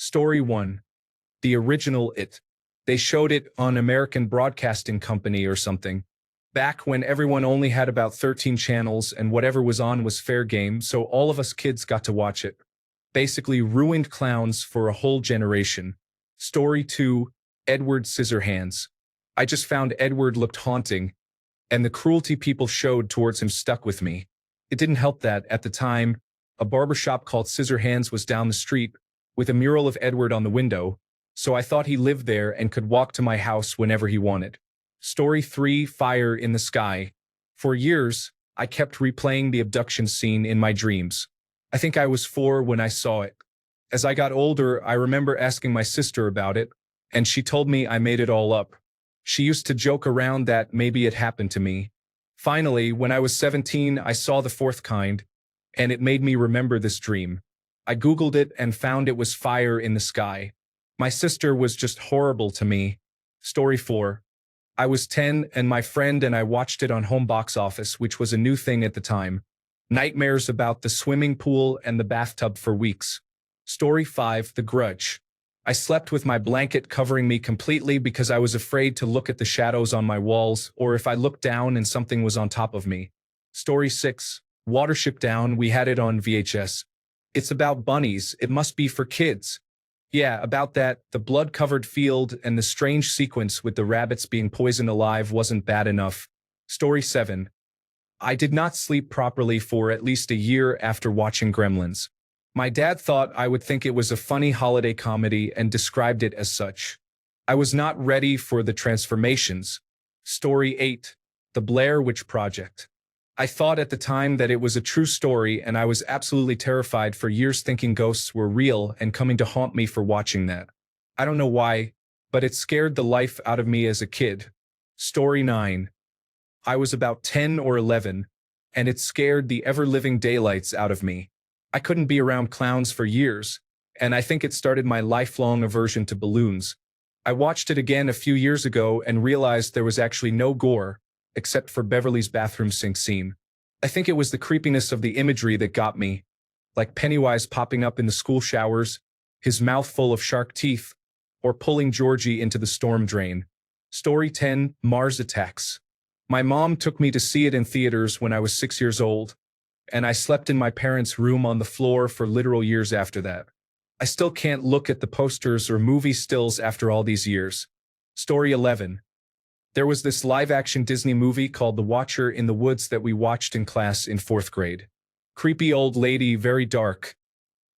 Story 1. The original It. They showed it on American Broadcasting Company or something. Back when everyone only had about 13 channels and whatever was on was fair game, so all of us kids got to watch it. Basically ruined clowns for a whole generation. Story 2. Edward Scissorhands. I just found Edward looked haunting, and the cruelty people showed towards him stuck with me. It didn't help that, at the time, a barbershop called Scissorhands was down the street, with a mural of Edward on the window, so I thought he lived there and could walk to my house whenever he wanted. Story 3. Fire in the Sky. For years, I kept replaying the abduction scene in my dreams. I think I was 4 when I saw it. As I got older, I remember asking my sister about it, and she told me I made it all up. She used to joke around that maybe it happened to me. Finally, when I was 17, I saw the fourth kind, and it made me remember this dream. I Googled it and found it was Fire in the Sky. My sister was just horrible to me. Story 4. I was 10 and my friend and I watched it on home box office, which was a new thing at the time. Nightmares about the swimming pool and the bathtub for weeks. Story 5. The Grudge. I slept with my blanket covering me completely because I was afraid to look at the shadows on my walls or if I looked down and something was on top of me. Story 6. Watership Down. We had it on VHS. It's about bunnies. It must be for kids. Yeah, about that, the blood-covered field and the strange sequence with the rabbits being poisoned alive wasn't bad enough. Story 7. I did not sleep properly for at least a year after watching Gremlins. My dad thought I would think it was a funny holiday comedy and described it as such. I was not ready for the transformations. Story 8. The Blair Witch Project. I thought at the time that it was a true story and I was absolutely terrified for years thinking ghosts were real and coming to haunt me for watching that. I don't know why, but it scared the life out of me as a kid. Story 9. I was about 10 or 11, and it scared the ever-living daylights out of me. I couldn't be around clowns for years, and I think it started my lifelong aversion to balloons. I watched it again a few years ago and realized there was actually no gore, except for Beverly's bathroom sink scene. I think it was the creepiness of the imagery that got me, like Pennywise popping up in the school showers, his mouth full of shark teeth, or pulling Georgie into the storm drain. Story 10. Mars Attacks. My mom took me to see it in theaters when I was 6 years old, and I slept in my parents' room on the floor for literal years after that. I still can't look at the posters or movie stills after all these years. Story 11. There was this live-action Disney movie called The Watcher in the Woods that we watched in class in 4th grade. Creepy old lady, very dark.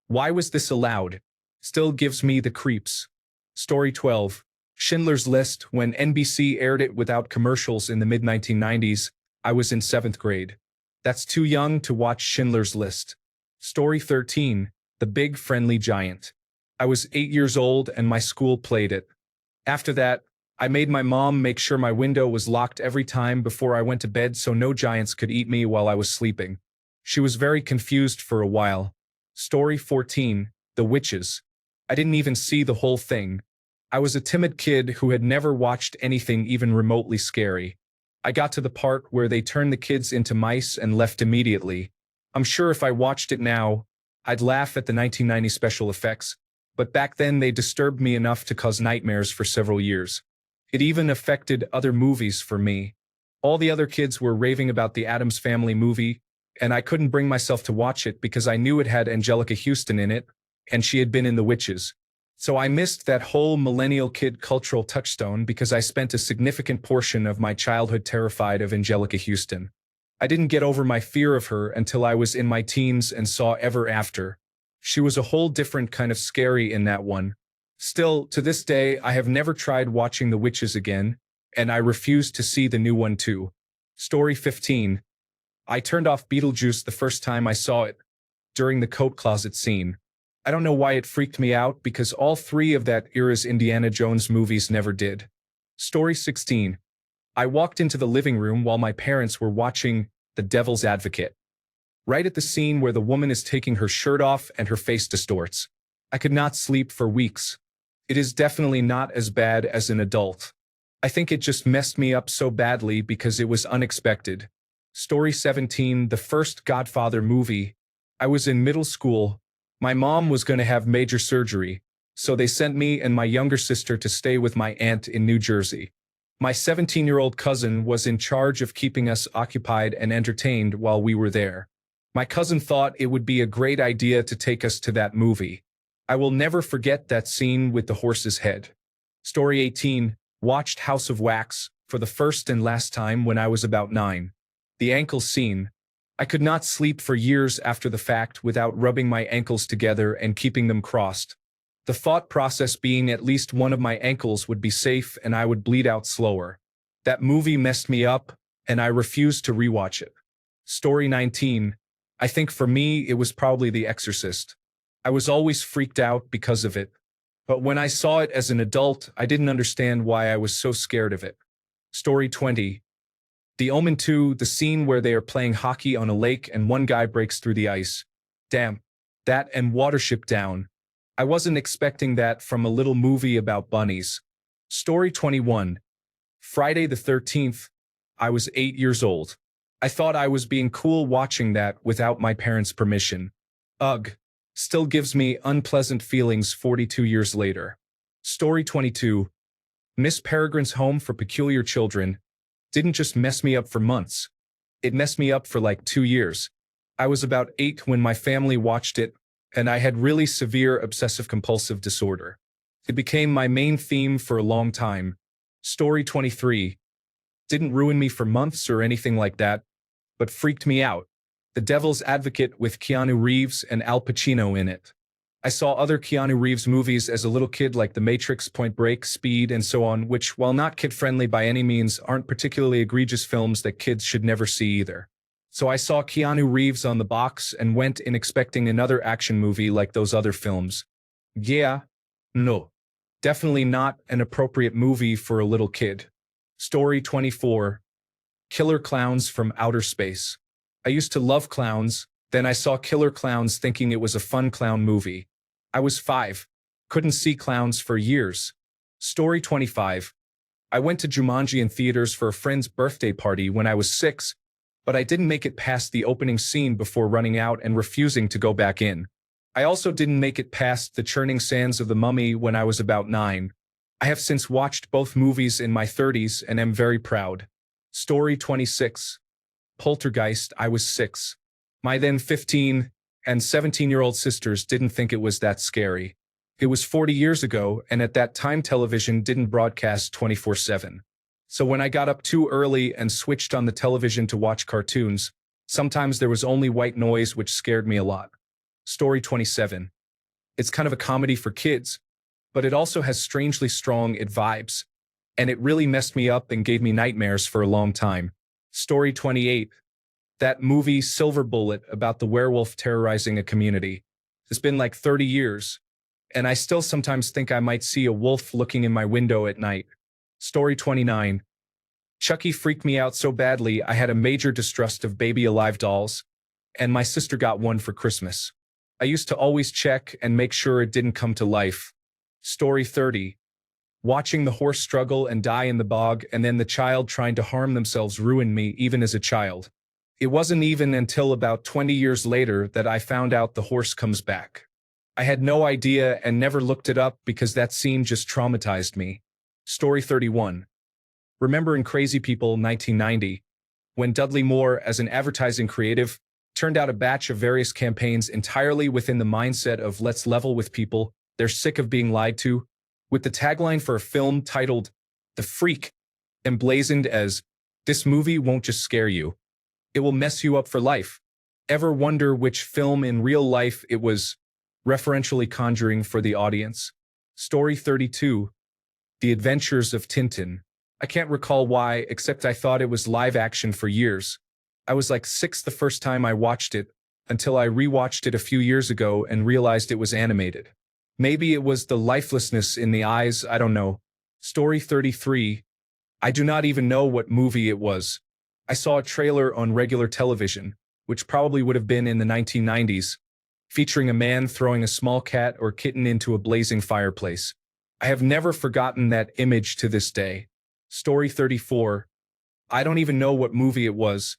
Why was this allowed? Still gives me the creeps. Story 12. Schindler's List. When NBC aired it without commercials in the mid-1990s, I was in 7th grade. That's too young to watch Schindler's List. Story 13. The Big Friendly Giant. I was 8 years old and my school played it. After that, I made my mom make sure my window was locked every time before I went to bed so no giants could eat me while I was sleeping. She was very confused for a while. Story 14. The Witches. I didn't even see the whole thing. I was a timid kid who had never watched anything even remotely scary. I got to the part where they turned the kids into mice and left immediately. I'm sure if I watched it now, I'd laugh at the 1990 special effects, but back then they disturbed me enough to cause nightmares for several years. It even affected other movies for me. All the other kids were raving about the Addams Family movie, and I couldn't bring myself to watch it because I knew it had Angelica Houston in it, and she had been in The Witches. So I missed that whole millennial kid cultural touchstone because I spent a significant portion of my childhood terrified of Angelica Houston. I didn't get over my fear of her until I was in my teens and saw Ever After. She was a whole different kind of scary in that one. Still, to this day, I have never tried watching The Witches again, and I refuse to see the new one too. Story 15. I turned off Beetlejuice the first time I saw it, during the coat closet scene. I don't know why it freaked me out because all 3 of that era's Indiana Jones movies never did. Story 16. I walked into the living room while my parents were watching The Devil's Advocate. Right at the scene where the woman is taking her shirt off and her face distorts. I could not sleep for weeks. It is definitely not as bad as an adult. I think it just messed me up so badly because it was unexpected. Story 17. The first Godfather movie. I was in middle school. My mom was going to have major surgery, so they sent me and my younger sister to stay with my aunt in New Jersey. My 17-year-old cousin was in charge of keeping us occupied and entertained while we were there. My cousin thought it would be a great idea to take us to that movie. I will never forget that scene with the horse's head. Story 18. Watched House of Wax for the first and last time when I was about 9. The ankle scene. I could not sleep for years after the fact without rubbing my ankles together and keeping them crossed. The thought process being at least one of my ankles would be safe and I would bleed out slower. That movie messed me up, and I refused to rewatch it. Story 19. I think for me it was probably The Exorcist. I was always freaked out because of it. But when I saw it as an adult, I didn't understand why I was so scared of it. Story 20. The Omen 2, the scene where they are playing hockey on a lake and one guy breaks through the ice. Damn. That and Watership Down. I wasn't expecting that from a little movie about bunnies. Story 21. Friday the 13th. I was 8 years old. I thought I was being cool watching that without my parents' permission. Ugh. Still gives me unpleasant feelings 42 years later. Story 22. Miss Peregrine's Home for Peculiar Children didn't just mess me up for months. It messed me up for like 2 years. I was about 8 when my family watched it, and I had really severe obsessive-compulsive disorder. It became my main theme for a long time. Story 23. Didn't ruin me for months or anything like that, but freaked me out. The Devil's Advocate with Keanu Reeves and Al Pacino in it. I saw other Keanu Reeves movies as a little kid like The Matrix, Point Break, Speed, and so on, which, while not kid-friendly by any means, aren't particularly egregious films that kids should never see either. So I saw Keanu Reeves on the box and went in expecting another action movie like those other films. Yeah. No. Definitely not an appropriate movie for a little kid. Story 24. Killer Clowns from Outer Space. I used to love clowns, then I saw Killer Clowns thinking it was a fun clown movie. I was 5. Couldn't see clowns for years. Story 25. I went to Jumanji in theaters for a friend's birthday party when I was 6, but I didn't make it past the opening scene before running out and refusing to go back in. I also didn't make it past the churning sands of the Mummy when I was about 9. I have since watched both movies in my 30s and am very proud. Story 26. Poltergeist. I was 6. My then 15 and 17-year-old sisters didn't think it was that scary. It was 40 years ago, and at that time television didn't broadcast 24/7. So when I got up too early and switched on the television to watch cartoons, sometimes there was only white noise, which scared me a lot. Story 27. It's kind of a comedy for kids, but it also has strangely strong vibes, and it really messed me up and gave me nightmares for a long time. Story 28. That movie Silver Bullet about the werewolf terrorizing a community. It's been like 30 years, and I still sometimes think I might see a wolf looking in my window at night. Story 29. Chucky freaked me out so badly I had a major distrust of baby alive dolls, and my sister got one for Christmas. I used to always check and make sure it didn't come to life. Story 30. Watching the horse struggle and die in the bog and then the child trying to harm themselves ruined me even as a child. It wasn't even until about 20 years later that I found out the horse comes back. I had no idea and never looked it up because that scene just traumatized me. Story 31. Remember in Crazy People 1990, when Dudley Moore, as an advertising creative, turned out a batch of various campaigns entirely within the mindset of let's level with people, they're sick of being lied to, with the tagline for a film titled The Freak, emblazoned as, "This movie won't just scare you. It will mess you up for life." Ever wonder which film in real life it was referentially conjuring for the audience? Story 32. The Adventures of Tintin. I can't recall why, except I thought it was live action for years. I was like 6 the first time I watched it, until I rewatched it a few years ago and realized it was animated. Maybe it was the lifelessness in the eyes, I don't know. Story 33. I do not even know what movie it was. I saw a trailer on regular television, which probably would have been in the 1990s, featuring a man throwing a small cat or kitten into a blazing fireplace. I have never forgotten that image to this day. Story 34. I don't even know what movie it was,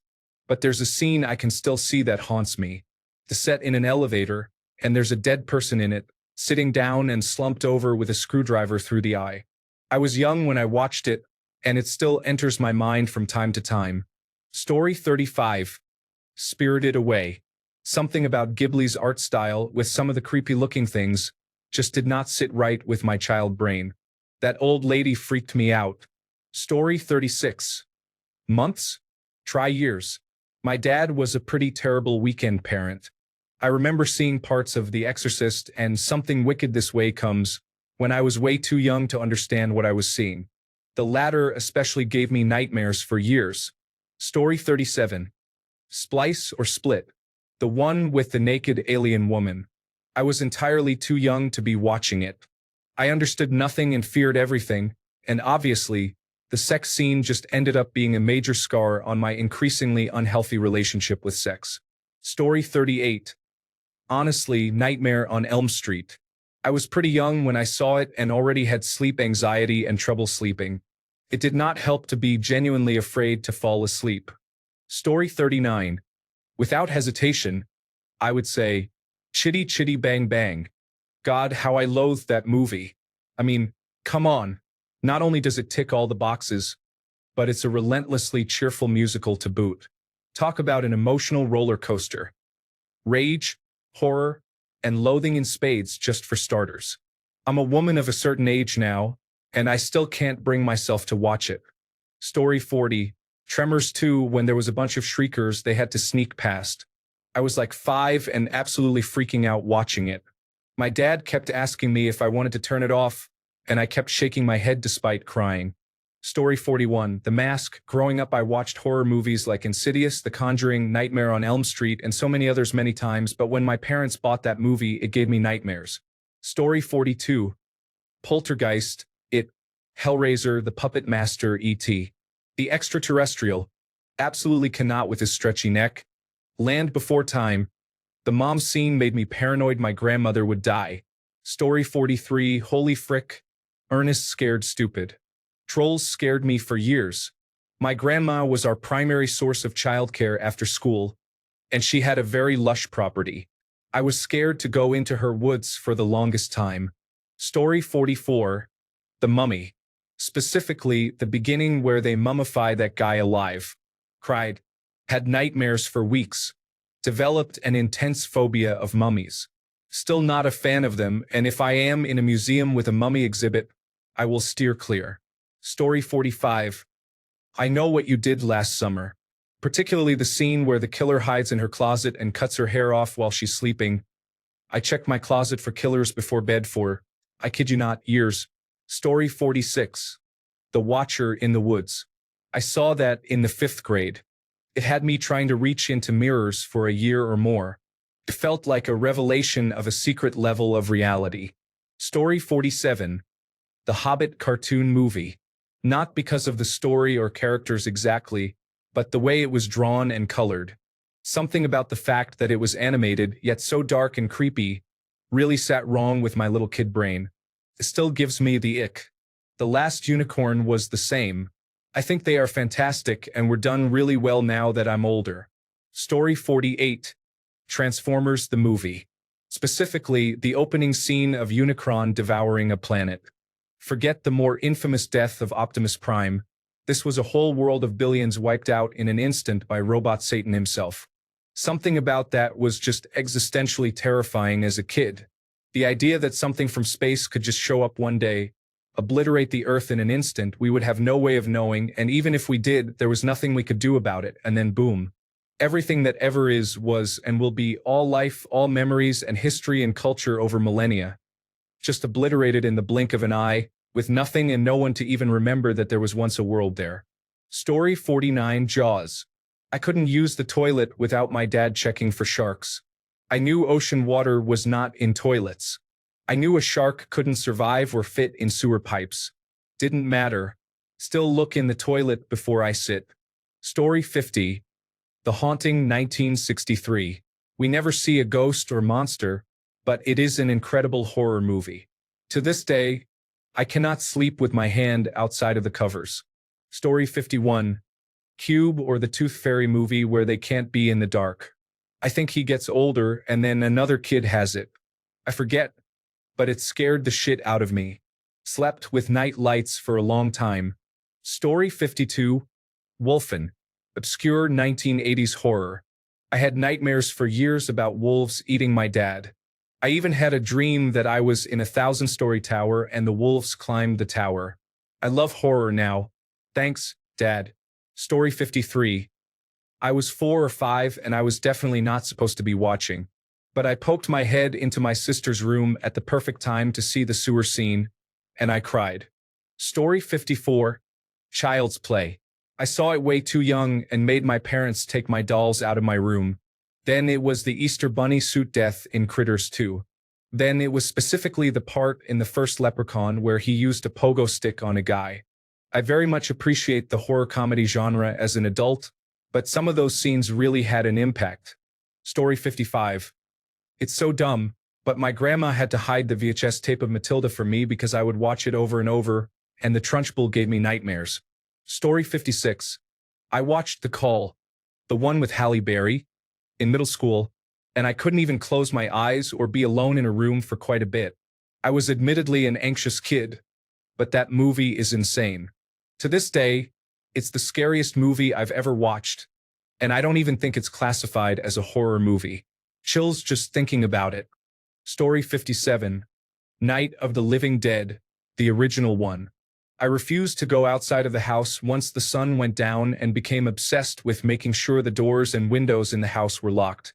but there's a scene I can still see that haunts me. The set in an elevator, and there's a dead person in it, sitting down and slumped over with a screwdriver through the eye. I was young when I watched it, and it still enters my mind from time to time. Story 35. Spirited Away. Something about Ghibli's art style, with some of the creepy-looking things, just did not sit right with my child brain. That old lady freaked me out. Story 36. Months? Try years. My dad was a pretty terrible weekend parent. I remember seeing parts of The Exorcist and Something Wicked This Way Comes when I was way too young to understand what I was seeing. The latter especially gave me nightmares for years. Story 37. Splice or Split. The one with the naked alien woman. I was entirely too young to be watching it. I understood nothing and feared everything, and obviously, the sex scene just ended up being a major scar on my increasingly unhealthy relationship with sex. Story 38. Honestly, Nightmare on Elm Street. I was pretty young when I saw it and already had sleep anxiety and trouble sleeping. It did not help to be genuinely afraid to fall asleep. Story 39. Without hesitation, I would say, Chitty Chitty Bang Bang. God, how I loathed that movie. I mean, come on. Not only does it tick all the boxes, but it's a relentlessly cheerful musical to boot. Talk about an emotional roller coaster. Rage, horror, and loathing in spades just for starters. I'm a woman of a certain age now, and I still can't bring myself to watch it. Story 40. Tremors 2, when there was a bunch of shriekers they had to sneak past. I was like 5 and absolutely freaking out watching it. My dad kept asking me if I wanted to turn it off, and I kept shaking my head despite crying. Story 41. The Mask. Growing up, I watched horror movies like Insidious, The Conjuring, Nightmare on Elm Street, and so many others many times, but when my parents bought that movie, it gave me nightmares. Story 42. Poltergeist, It, Hellraiser, The Puppet Master, E.T. The Extraterrestrial. Absolutely cannot with his stretchy neck. Land Before Time. The mom scene made me paranoid my grandmother would die. Story 43. Holy frick. Ernest Scared Stupid. Trolls scared me for years. My grandma was our primary source of childcare after school, and she had a very lush property. I was scared to go into her woods for the longest time. Story 44. The Mummy. Specifically, the beginning where they mummify that guy alive. Cried. Had nightmares for weeks. Developed an intense phobia of mummies. Still not a fan of them, and if I am in a museum with a mummy exhibit, I will steer clear. Story 45. I know what you did last summer. Particularly the scene where the killer hides in her closet and cuts her hair off while she's sleeping. I checked my closet for killers before bed for, I kid you not, years. Story 46. The Watcher in the Woods. I saw that in the 5th grade. It had me trying to reach into mirrors for a year or more. It felt like a revelation of a secret level of reality. Story 47. The Hobbit cartoon movie. Not because of the story or characters exactly, but the way it was drawn and colored. Something about the fact that it was animated, yet so dark and creepy, really sat wrong with my little kid brain. It still gives me the ick. The Last Unicorn was the same. I think they are fantastic and were done really well now that I'm older. Story 48. Transformers the movie. Specifically, the opening scene of Unicron devouring a planet. Forget the more infamous death of Optimus Prime. This was a whole world of billions wiped out in an instant by Robot Satan himself. Something about that was just existentially terrifying as a kid. The idea that something from space could just show up one day, obliterate the Earth in an instant, we would have no way of knowing, and even if we did, there was nothing we could do about it, and then boom. Everything that ever is, was, and will be, all life, all memories, and history and culture over millennia. Just obliterated in the blink of an eye, with nothing and no one to even remember that there was once a world there. Story 49. Jaws. I couldn't use the toilet without my dad checking for sharks. I knew ocean water was not in toilets. I knew a shark couldn't survive or fit in sewer pipes. Didn't matter. Still look in the toilet before I sit. Story 50. The Haunting 1963. We never see a ghost or monster, but it is an incredible horror movie. To this day, I cannot sleep with my hand outside of the covers. Story 51. Cube or the Tooth Fairy movie where they can't be in the dark. I think he gets older and then another kid has it. I forget, but it scared the shit out of me. Slept with night lights for a long time. Story 52. Wolfen. Obscure 1980s horror. I had nightmares for years about wolves eating my dad. I even had a dream that I was in a 1,000-story tower and the wolves climbed the tower. I love horror now. Thanks, Dad. Story 53. I was 4 or 5 and I was definitely not supposed to be watching. But I poked my head into my sister's room at the perfect time to see the sewer scene, and I cried. Story 54. Child's Play. I saw it way too young and made my parents take my dolls out of my room. Then it was the Easter Bunny suit death in Critters 2. Then it was specifically the part in the first Leprechaun where he used a pogo stick on a guy. I very much appreciate the horror comedy genre as an adult, but some of those scenes really had an impact. Story 55. It's so dumb, but my grandma had to hide the VHS tape of Matilda from me because I would watch it over and over, and the Trunchbull gave me nightmares. Story 56. I watched The Call, the one with Halle Berry, in middle school, and I couldn't even close my eyes or be alone in a room for quite a bit. I was admittedly an anxious kid, but that movie is insane. To this day, it's the scariest movie I've ever watched, and I don't even think it's classified as a horror movie. Chills just thinking about it. Story 57. Night of the Living Dead, the original one. I refused to go outside of the house once the sun went down and became obsessed with making sure the doors and windows in the house were locked.